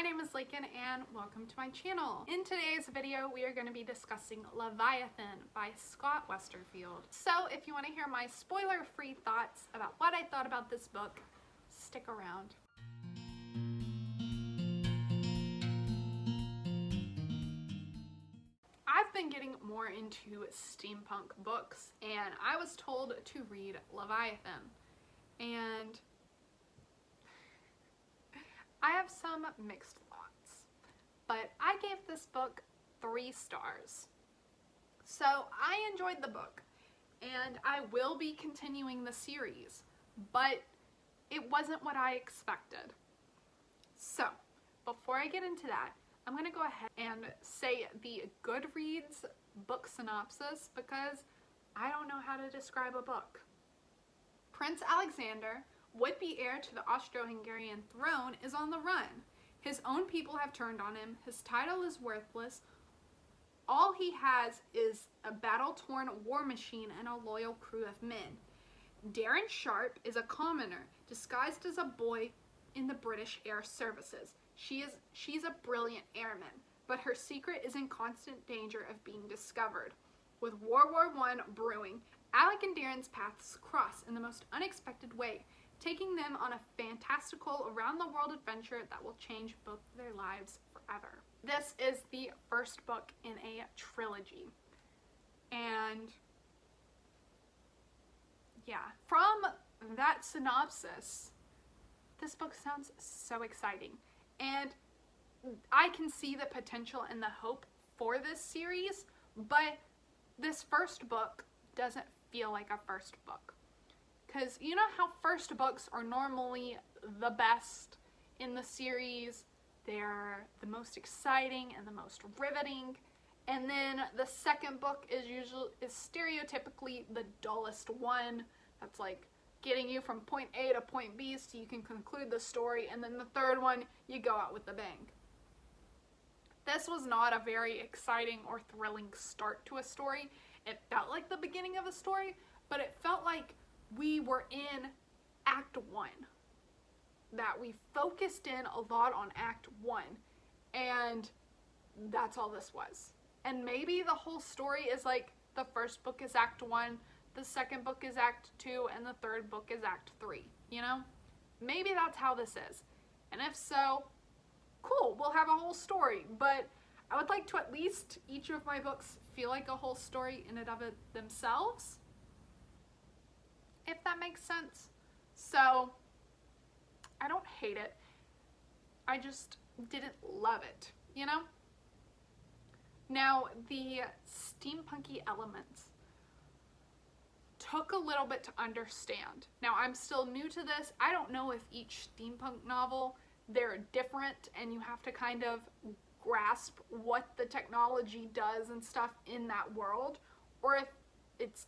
My name is Lakin and welcome to my channel. In today's video, we are going to be discussing Leviathan by Scott Westerfeld. So if you want to hear my spoiler-free thoughts about what I thought about this book, stick around. I've been getting more into steampunk books and I was told to read Leviathan. And I have some mixed thoughts, but I gave this book 3 stars. So I enjoyed the book and I will be continuing the series, but it wasn't what I expected. So before I get into that, I'm going to go ahead and say the Goodreads book synopsis because I don't know how to describe a book. Prince Alexander, would-be heir to the Austro-Hungarian throne, is on the run. His own people have turned on him, his title is worthless, all he has is a battle-torn war machine and a loyal crew of men. Darren Sharp is a commoner, disguised as a boy in the British Air Services. She's a brilliant airman, but her secret is in constant danger of being discovered. With World War I brewing, Alec and Darren's paths cross in the most unexpected way, taking them on a fantastical around-the-world adventure that will change both their lives forever. This is the first book in a trilogy. And yeah, from that synopsis, this book sounds so exciting. And I can see the potential and the hope for this series, but this first book doesn't feel like a first book. Because you know how first books are normally the best in the series? They're the most exciting and the most riveting. And then the second book is stereotypically the dullest one. That's like getting you from point A to point B so you can conclude the story. And then the third one, you go out with a bang. This was not a very exciting or thrilling start to a story. It felt like the beginning of a story, but it felt like we were in Act 1. That we focused in a lot on Act 1. And that's all this was. And maybe the whole story is like the first book is Act 1, the second book is Act 2, and the third book is Act 3. You know? Maybe that's how this is. And if so, cool, we'll have a whole story. But I would like to at least each of my books feel like a whole story in and of it themselves. If that makes sense. So, I don't hate it. I just didn't love it, you know? Now, the steampunky elements took a little bit to understand. Now, I'm still new to this. I don't know if each steampunk novel, they're different and you have to kind of grasp what the technology does and stuff in that world, or if it's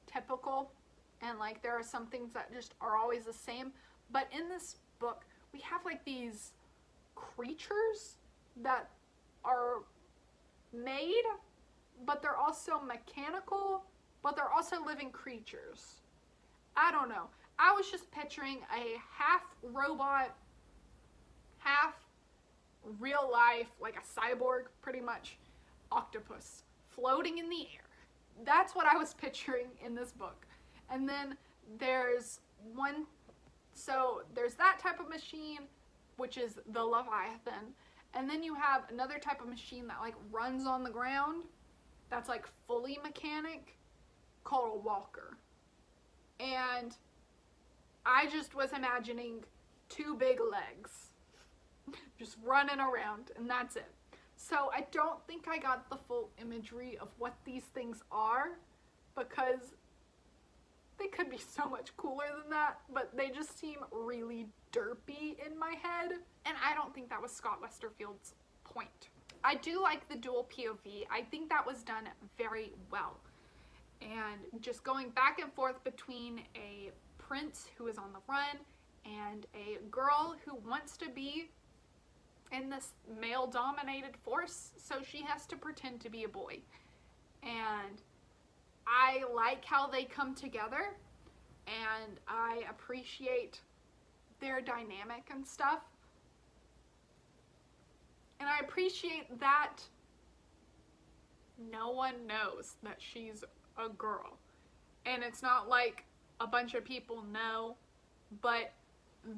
typical and like there are some things that just are always the same. But in this book, we have like these creatures that are made, but they're also mechanical, but they're also living creatures. I don't know. I was just picturing a half robot, half real life, like a cyborg, pretty much, octopus floating in the air. That's what I was picturing in this book. And then there's there's that type of machine, which is the Leviathan. And then you have another type of machine that like runs on the ground, that's like fully mechanic, called a walker. And I just was imagining 2 big legs just running around, and that's it. So I don't think I got the full imagery of what these things are, because they could be so much cooler than that, but they just seem really derpy in my head, and I don't think that was Scott Westerfeld's point. I do like the dual POV. I think that was done very well. And just going back and forth between a prince who is on the run and a girl who wants to be in this male-dominated force, so she has to pretend to be a boy. And I like how they come together, and I appreciate their dynamic and stuff. And I appreciate that no one knows that she's a girl. And it's not like a bunch of people know, but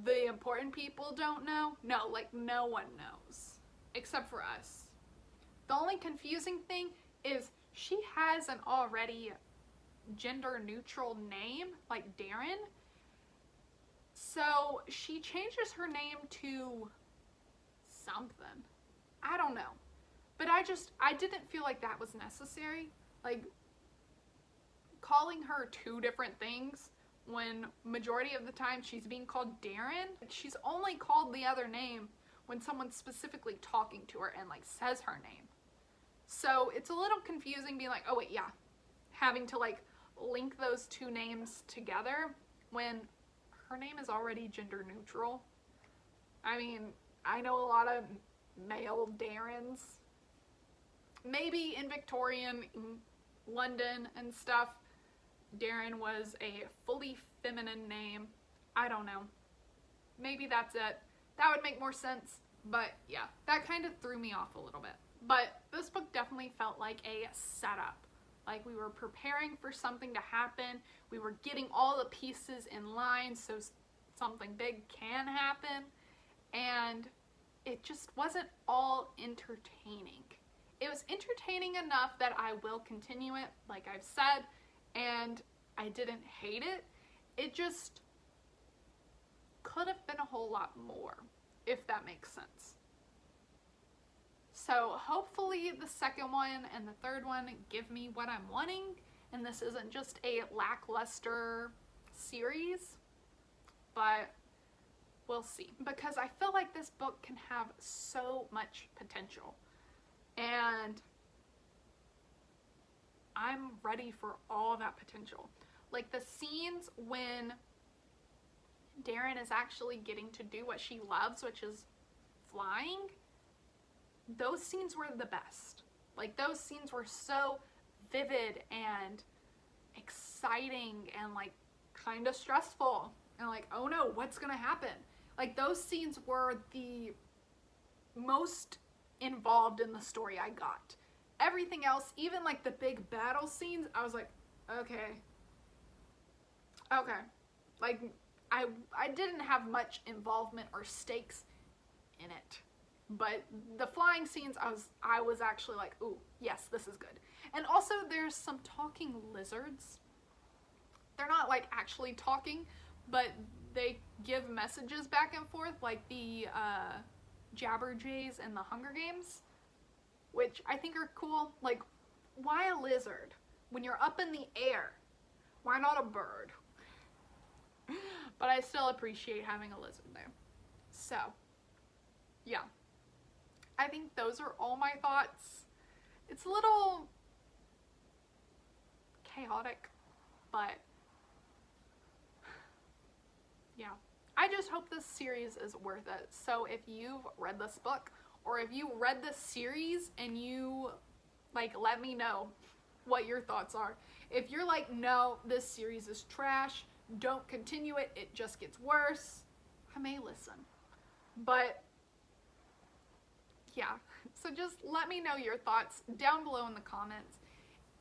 the important people don't know. No, like no one knows, except for us. The only confusing thing is she has an already gender neutral name, like Darren. So she changes her name to something. I don't know. But I didn't feel like that was necessary. Like, calling her two different things when majority of the time she's being called Darren. She's only called the other name when someone's specifically talking to her and like says her name. So it's a little confusing being like, oh wait, yeah. Having to like link those two names together when her name is already gender neutral. I mean, I know a lot of male Darrens. Maybe in Victorian London and stuff, Darren was a fully feminine name. I don't know. Maybe that's it. That would make more sense. But yeah, that kind of threw me off a little bit. But this book definitely felt like a setup. Like we were preparing for something to happen. We were getting all the pieces in line so something big can happen. And it just wasn't all entertaining. It was entertaining enough that I will continue it, like I've said, and I didn't hate it. It just could have been a whole lot more, if that makes sense. So hopefully the second one and the third one give me what I'm wanting, and this isn't just a lackluster series, but we'll see. Because I feel like this book can have so much potential, and I'm ready for all that potential. Like the scenes when Darren is actually getting to do what she loves, which is flying, those scenes were the best. Like those scenes were so vivid and exciting and like kind of stressful and like, oh no, what's gonna happen? Like those scenes were the most involved in the story I got. Everything else, even like the big battle scenes, I was like, okay. Like I didn't have much involvement or stakes in it. But the flying scenes, I was actually like, ooh, yes, this is good. And also there's some talking lizards. They're not like actually talking, but they give messages back and forth, like the Jabberjays in the Hunger Games, which I think are cool. Like, why a lizard? When you're up in the air, why not a bird? But I still appreciate having a lizard there. So, yeah. I think those are all my thoughts. It's a little chaotic, but yeah. I just hope this series is worth it. So if you've read this book, or if you read this series and you, like, let me know what your thoughts are. If you're like, no, this series is trash, don't continue it, it just gets worse, I may listen. But yeah, so just let me know your thoughts down below in the comments.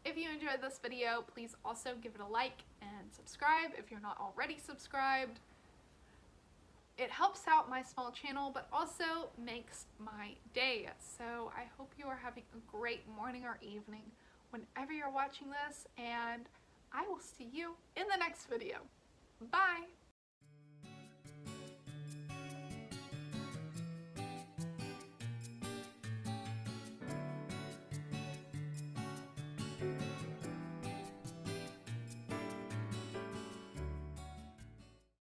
If you enjoyed this video, please also give it a like and subscribe if you're not already subscribed. It helps out my small channel, but also makes my day. So I hope you are having a great morning or evening whenever you're watching this, and I will see you in the next video. Bye!